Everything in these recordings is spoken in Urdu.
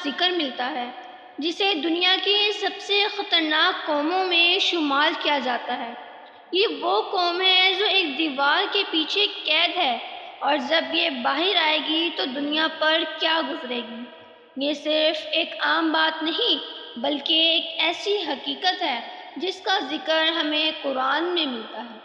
ذکر ملتا ہے جسے دنیا کی سب سے خطرناک قوموں میں شمار کیا جاتا ہے۔ یہ وہ قوم ہے جو ایک دیوار کے پیچھے قید ہے، اور جب یہ باہر آئے گی تو دنیا پر کیا گزرے گی۔ یہ صرف ایک عام بات نہیں بلکہ ایک ایسی حقیقت ہے جس کا ذکر ہمیں قرآن میں ملتا ہے۔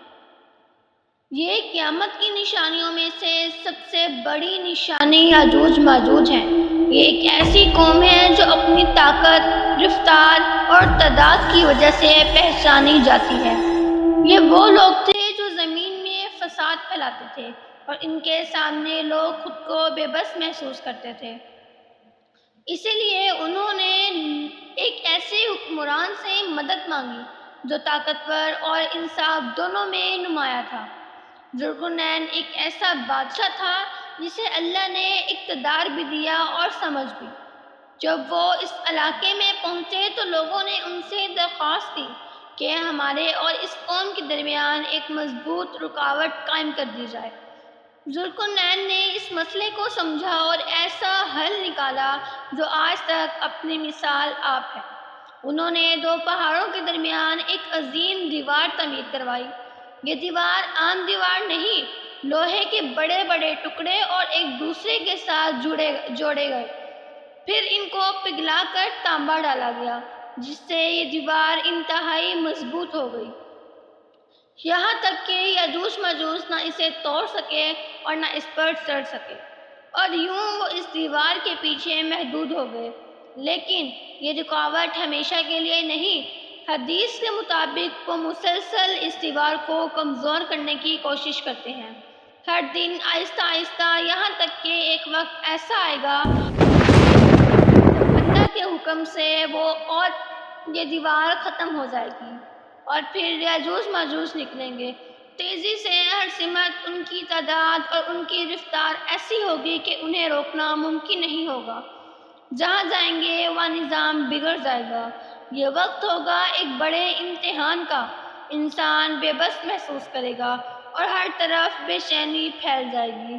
یہ قیامت کی نشانیوں میں سے سب سے بڑی نشانی یاجوج ماجوج ہے۔ یہ ایک ایسی قوم ہے جو اپنی طاقت، رفتار اور تعداد کی وجہ سے پہچانی جاتی ہے۔ یہ وہ لوگ تھے جو زمین میں فساد پھیلاتے تھے اور ان کے سامنے لوگ خود کو بے بس محسوس کرتے تھے۔ اسی لیے انہوں نے ایک ایسے حکمران سے مدد مانگی جو طاقتور اور انصاف دونوں میں نمایاں تھا۔ ذوالقرنین ایک ایسا بادشاہ تھا جسے اللہ نے اقتدار بھی دیا اور سمجھ بھی۔ جب وہ اس علاقے میں پہنچے تو لوگوں نے ان سے درخواست کی کہ ہمارے اور اس قوم کے درمیان ایک مضبوط رکاوٹ قائم کر دی جائے۔ ذوالقرنین نے اس مسئلے کو سمجھا اور ایسا حل نکالا جو آج تک اپنی مثال آپ ہے۔ انہوں نے دو پہاڑوں کے درمیان ایک عظیم دیوار تعمیر کروائی۔ یہ دیوار عام دیوار نہیں، لوہے کے بڑے بڑے ٹکڑے اور ایک دوسرے کے ساتھ جوڑے گئے۔ پھر ان کو پگھلا کر تانبا ڈالا گیا جس سے یہ دیوار انتہائی مضبوط ہو گئی، یہاں تک کہ یاجوج ماجوج نہ اسے توڑ سکے اور نہ اس پر چڑھ سکے، اور یوں وہ اس دیوار کے پیچھے محدود ہو گئے۔ لیکن یہ رکاوٹ ہمیشہ کے لیے نہیں۔ حدیث کے مطابق وہ مسلسل اس دیوار کو کمزور کرنے کی کوشش کرتے ہیں، ہر دن آہستہ آہستہ، یہاں تک کہ ایک وقت ایسا آئے گا اللہ کے حکم سے یہ دیوار ختم ہو جائے گی، اور پھر یاجوج ماجوج نکلیں گے۔ تیزی سے ہر سمت ان کی تعداد اور ان کی رفتار ایسی ہوگی کہ انہیں روکنا ممکن نہیں ہوگا۔ جہاں جائیں گے وہاں نظام بگڑ جائے گا۔ یہ وقت ہوگا ایک بڑے امتحان کا، انسان بے بس محسوس کرے گا اور ہر طرف بے چینی پھیل جائے گی۔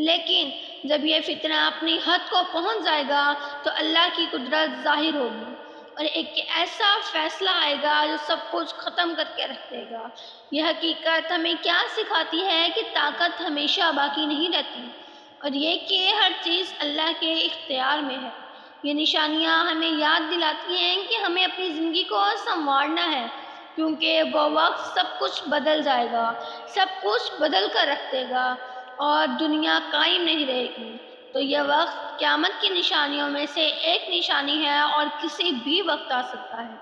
لیکن جب یہ فتنہ اپنی حد کو پہنچ جائے گا تو اللہ کی قدرت ظاہر ہوگی اور ایک ایسا فیصلہ آئے گا جو سب کچھ ختم کر کے رکھ دے گا۔ یہ حقیقت ہمیں کیا سکھاتی ہے کہ طاقت ہمیشہ باقی نہیں رہتی، اور یہ کہ ہر چیز اللہ کے اختیار میں ہے۔ یہ نشانیاں ہمیں یاد دلاتی ہیں کہ ہمیں اپنی زندگی کو سنوارنا ہے، کیونکہ وہ وقت سب کچھ بدل جائے گا، سب کچھ بدل کر رکھ دے گا اور دنیا قائم نہیں رہے گی۔ تو یہ وقت قیامت کی نشانیوں میں سے ایک نشانی ہے اور کسی بھی وقت آ سکتا ہے۔